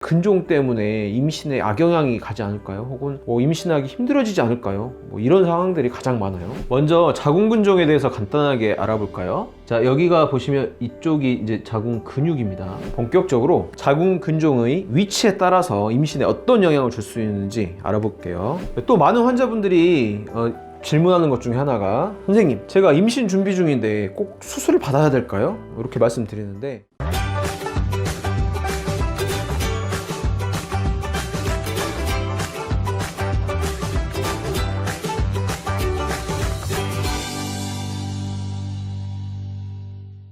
근종 때문에 임신에 악영향이 가지 않을까요? 혹은 임신하기 힘들어지지 않을까요? 이런 상황들이 가장 많아요. 먼저 자궁근종에 대해서 간단하게 알아볼까요? 자, 여기가 보시면 이쪽이 이제 자궁 근육입니다. 본격적으로 자궁 근종의 위치에 따라서 임신에 어떤 영향을 줄 수 있는지 알아볼게요. 또 많은 환자분들이 질문하는 것 중에 하나가, 선생님, 제가 임신 준비 중인데 꼭 수술을 받아야 될까요? 이렇게 말씀드리는데,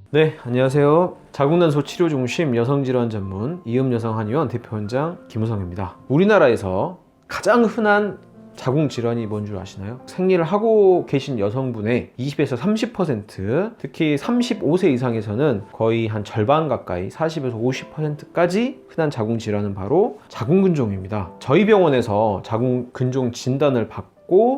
네, 안녕하세요. 자궁난소 치료중심 여성질환 전문 이음여성한의원 대표원장 김우성입니다. 우리나라에서 가장 흔한 자궁질환이 뭔 줄 아시나요? 생리를 하고 계신 여성분의 20에서 30%, 특히 35세 이상에서는 거의 한 절반 가까이 40에서 50%까지 흔한 자궁질환은 바로 자궁근종입니다. 저희 병원에서 자궁근종 진단을 받고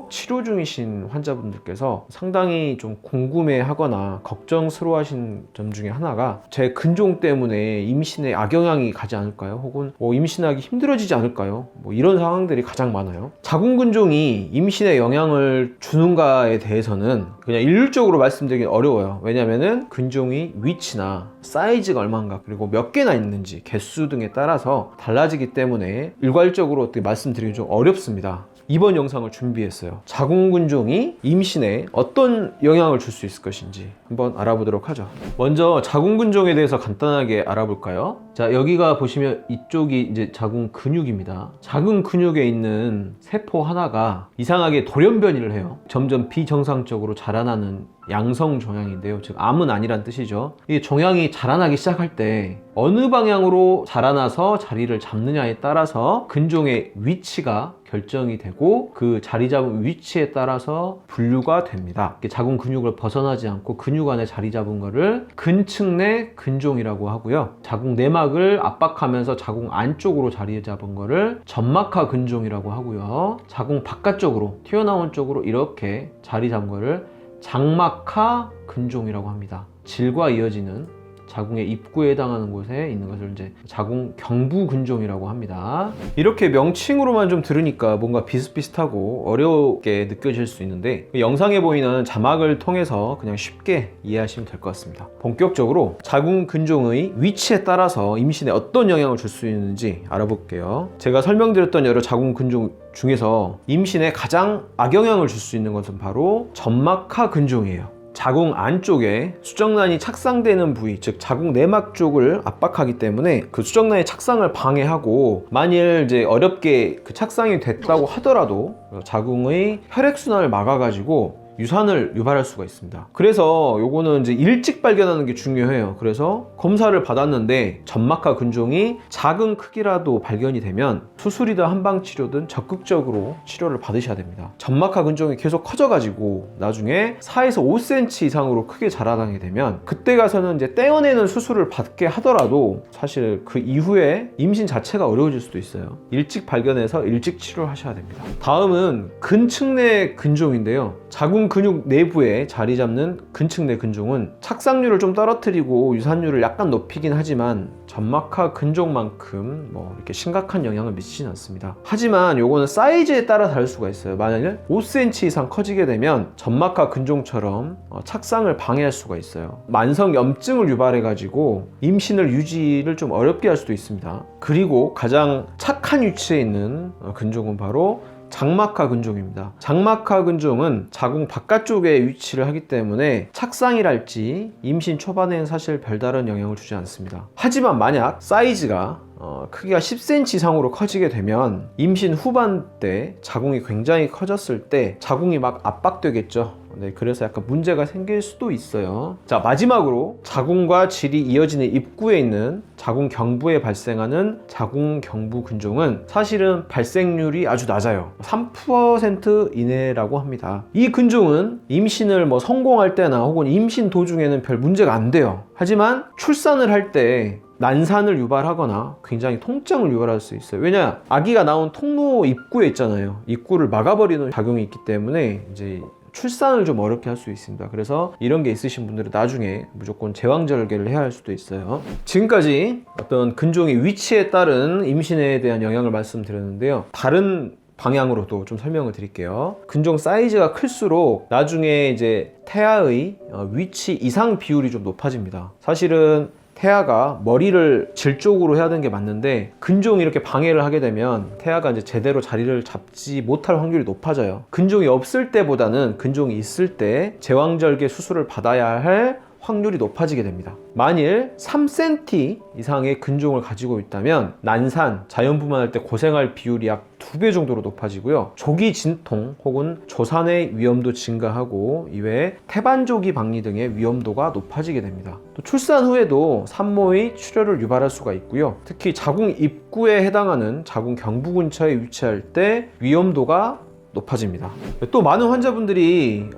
치료 중이신 환자분들께서 상당히 좀 궁금해 하거나 걱정스러워하신 점 중에 하나가, 제 근종 때문에 임신에 악영향이 가지 않을까요? 혹은 임신하기 힘들어지지 않을까요? 이런 상황들이 가장 많아요. 자궁근종이 임신에 영향을 주는가에 대해서는 그냥 일률적으로 말씀드리긴 어려워요. 왜냐면은 근종의 위치나 사이즈가 얼마인가, 그리고 몇 개나 있는지, 개수 등에 따라서 달라지기 때문에 일괄적으로 어떻게 말씀드리기 좀 어렵습니다. 이번 영상을 준비했어요. 자궁근종이 임신에 어떤 영향을 줄 수 있을 것인지 한번 알아보도록 하죠. 먼저 자궁근종에 대해서 간단하게 알아볼까요? 자, 여기가 보시면 이쪽이 이제 자궁 근육입니다. 자궁 근육에 있는 세포 하나가 이상하게 돌연변이를 해요. 점점 비정상적으로 자라나는 양성 종양인데요. 즉 암은 아니란 뜻이죠. 이 종양이 자라나기 시작할 때 어느 방향으로 자라나서 자리를 잡느냐에 따라서 근종의 위치가 결정이 되고, 그 자리 잡은 위치에 따라서 분류가 됩니다. 자궁 근육을 벗어나지 않고 근육 안에 자리 잡은 거를 근층 내 근종이라고 하고요. 자궁 내막을 압박하면서 자궁 안쪽으로 자리 잡은 거를 점막하 근종이라고 하고요. 자궁 바깥쪽으로 튀어나온 쪽으로 이렇게 자리 잡은 거를 장막하 근종이라고 합니다. 질과 이어지는 자궁의 입구에 해당하는 곳에 있는 것을 이제 자궁 경부 근종이라고 합니다. 이렇게 명칭으로만 좀 들으니까 뭔가 비슷비슷하고 어렵게 느껴질 수 있는데, 영상에 보이는 자막을 통해서 그냥 쉽게 이해하시면 될 것 같습니다. 본격적으로 자궁 근종의 위치에 따라서 임신에 어떤 영향을 줄 수 있는지 알아볼게요. 제가 설명드렸던 여러 자궁 근종 중에서 임신에 가장 악영향을 줄 수 있는 것은 바로 점막하 근종이에요. 자궁 안쪽에 수정란이 착상되는 부위, 즉 자궁 내막 쪽을 압박하기 때문에 그 수정란의 착상을 방해하고, 만일 이제 어렵게 그 착상이 됐다고 하더라도 자궁의 혈액순환을 막아가지고 유산을 유발할 수가 있습니다. 그래서 요거는 이제 일찍 발견하는 게 중요해요. 그래서 검사를 받았는데 점막하 근종이 작은 크기라도 발견이 되면 수술이든 한방치료든 적극적으로 치료를 받으셔야 됩니다. 점막하 근종이 계속 커져가지고 나중에 4에서 5cm 이상으로 크게 자라나게 되면, 그때 가서는 이제 떼어내는 수술을 받게 하더라도 사실 그 이후에 임신 자체가 어려워질 수도 있어요. 일찍 발견해서 일찍 치료를 하셔야 됩니다. 다음은 근층 내 근종인데요. 자궁 근육 내부에 자리 잡는 근층 내 근종은 착상률을 좀 떨어뜨리고 유산율을 약간 높이긴 하지만 점막하 근종만큼 이렇게 심각한 영향을 미치진 않습니다. 하지만 요거는 사이즈에 따라 다를 수가 있어요. 만약에 5cm 이상 커지게 되면 점막하 근종처럼 착상을 방해할 수가 있어요. 만성 염증을 유발해 가지고 임신을 유지를 좀 어렵게 할 수도 있습니다. 그리고 가장 착한 위치에 있는 근종은 바로 장막하 근종입니다. 장막하 근종은 자궁 바깥쪽에 위치를 하기 때문에 착상이랄지 임신 초반에는 사실 별다른 영향을 주지 않습니다. 하지만 만약 사이즈가 크기가 10cm 이상으로 커지게 되면 임신 후반 때 자궁이 굉장히 커졌을 때 자궁이 막 압박되겠죠. 네, 그래서 약간 문제가 생길 수도 있어요. 자, 마지막으로 자궁과 질이 이어지는 입구에 있는 자궁 경부에 발생하는 자궁 경부 근종은 사실은 발생률이 아주 낮아요. 3% 이내라고 합니다. 이 근종은 임신을 성공할 때나 혹은 임신 도중에는 별 문제가 안 돼요. 하지만 출산을 할 때 난산을 유발하거나 굉장히 통증을 유발할 수 있어요. 왜냐? 아기가 나온 통로 입구에 있잖아요. 입구를 막아버리는 작용이 있기 때문에 이제 출산을 좀 어렵게 할 수 있습니다. 그래서 이런 게 있으신 분들은 나중에 무조건 제왕절개를 해야 할 수도 있어요. 지금까지 어떤 근종의 위치에 따른 임신에 대한 영향을 말씀드렸는데요. 다른 방향으로도 좀 설명을 드릴게요. 근종 사이즈가 클수록 나중에 이제 태아의 위치 이상 비율이 좀 높아집니다. 사실은 태아가 머리를 질 쪽으로 해야 되는 게 맞는데 근종이 이렇게 방해를 하게 되면 태아가 이제 제대로 자리를 잡지 못할 확률이 높아져요. 근종이 없을 때보다는 근종이 있을 때 제왕절개 수술을 받아야 할 확률이 높아지게 됩니다. 만일 3cm 이상의 근종을 가지고 있다면 난산, 자연분만할 때 고생할 비율이 약 2배 정도로 높아지고요. 조기 진통 혹은 조산의 위험도 증가하고 이외에 태반조기 박리 등의 위험도가 높아지게 됩니다. 또 출산 후에도 산모의 출혈을 유발할 수가 있고요. 특히 자궁 입구에 해당하는 자궁 경부 근처에 위치할 때 위험도가 높아집니다. 또 많은 환자분들이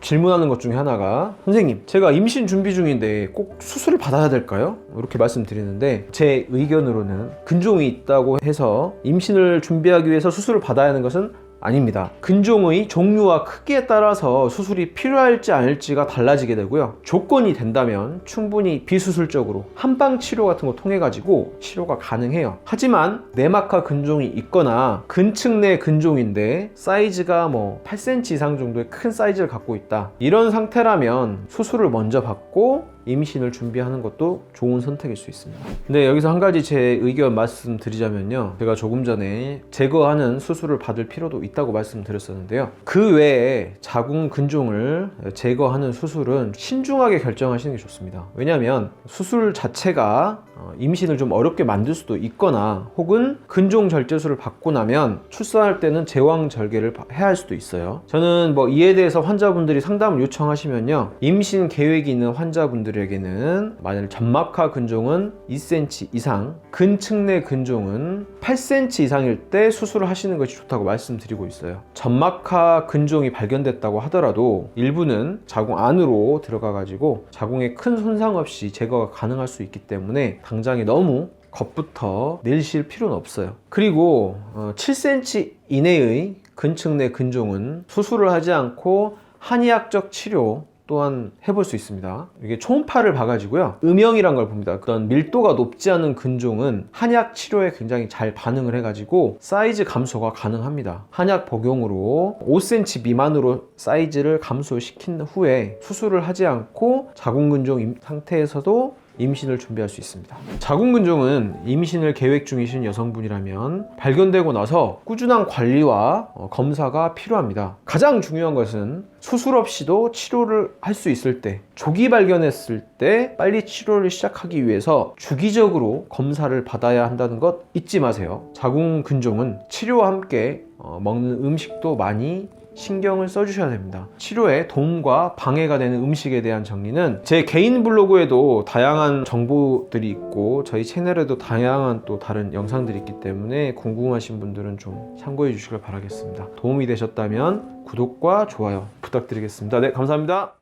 질문하는 것 중에 하나가 선생님, 제가 임신 준비 중인데 꼭 수술을 받아야 될까요? 이렇게 말씀드리는데 제 의견으로는 근종이 있다고 해서 임신을 준비하기 위해서 수술을 받아야 하는 것은 아닙니다. 근종의 종류와 크기에 따라서 수술이 필요할지 아닐지가 달라지게 되고요. 조건이 된다면 충분히 비수술적으로 한방 치료 같은 거 통해 가지고 치료가 가능해요. 하지만 내막하 근종이 있거나 근측 내 근종인데 사이즈가 8cm 이상 정도의 큰 사이즈를 갖고 있다, 이런 상태라면 수술을 먼저 받고 임신을 준비하는 것도 좋은 선택일 수 있습니다. 근데 여기서 한 가지 제 의견 말씀드리자면요, 제가 조금 전에 제거하는 수술을 받을 필요도 있다고 말씀드렸었는데요, 그 외에 자궁 근종을 제거하는 수술은 신중하게 결정하시는 게 좋습니다. 왜냐하면 수술 자체가 임신을 좀 어렵게 만들 수도 있거나 혹은 근종 절제술을 받고 나면 출산할 때는 제왕절개를 해야 할 수도 있어요. 저는 이에 대해서 환자분들이 상담을 요청하시면요, 임신 계획이 있는 환자분들에게는 만약 점막하 근종은 2cm 이상, 근측 내 근종은 8cm 이상일 때 수술을 하시는 것이 좋다고 말씀드리고 있어요. 점막하 근종이 발견됐다고 하더라도 일부는 자궁 안으로 들어가 가지고 자궁에 큰 손상 없이 제거가 가능할 수 있기 때문에 당장에 너무 겁부터 내실 필요는 없어요. 그리고 7cm 이내의 근측 내 근종은 수술을 하지 않고 한의학적 치료 또한 해볼 수 있습니다. 이게 초음파를 봐가지고요, 음영이란 걸 봅니다. 그런 밀도가 높지 않은 근종은 한약 치료에 굉장히 잘 반응을 해가지고 사이즈 감소가 가능합니다. 한약 복용으로 5cm 미만으로 사이즈를 감소시킨 후에 수술을 하지 않고 자궁근종 상태에서도 임신을 준비할 수 있습니다. 자궁근종은 임신을 계획 중이신 여성분이라면 발견되고 나서 꾸준한 관리와 검사가 필요합니다. 가장 중요한 것은 수술 없이도 치료를 할 수 있을 때, 조기 발견했을 때 빨리 치료를 시작하기 위해서 주기적으로 검사를 받아야 한다는 것 잊지 마세요. 자궁근종은 치료와 함께 먹는 음식도 많이 신경을 써주셔야 됩니다. 치료에 도움과 방해가 되는 음식에 대한 정리는 제 개인 블로그에도 다양한 정보들이 있고 저희 채널에도 다양한 또 다른 영상들이 있기 때문에 궁금하신 분들은 좀 참고해 주시길 바라겠습니다. 도움이 되셨다면 구독과 좋아요 부탁드리겠습니다. 네, 감사합니다.